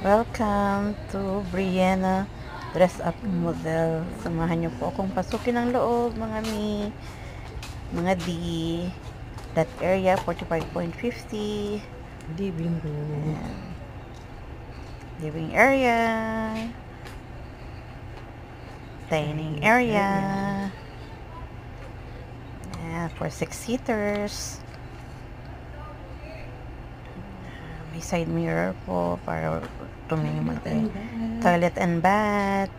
Welcome to Brianna Dress Up Model. Samahan niyo po akong pasukin ang loob, mga D. That area, 45.50. Living room. Ayan. Living area. Dining area. Ayan, for 6-seaters. May side mirror po para tumingin natin. Toilet and bath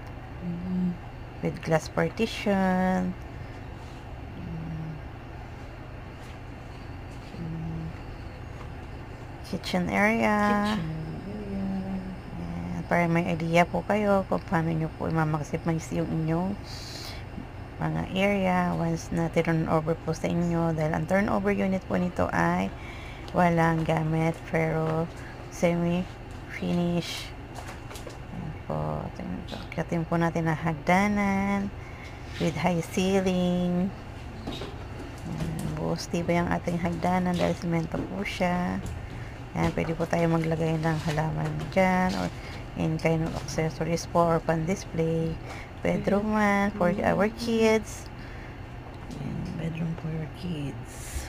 with glass partition. Kitchen area. Ayan, para may idea po kayo kung paano nyo po i-maximize yung inyong mga area once na turn over po sa inyo, dahil ang turnover unit po nito ay walang gamit pero semi-finish. Ayan po. Katin po natin na hagdanan with high ceiling. Ayan, buhos tibay ang ating hagdanan dahil semento po siya. Ayan, pwede po tayo maglagay ng halaman dyan or in kind of accessories po or pan-display. Bedroom man for our kids. Ayan, bedroom for your kids.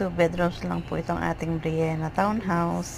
2 bedrooms lang po itong ating Brianna townhouse.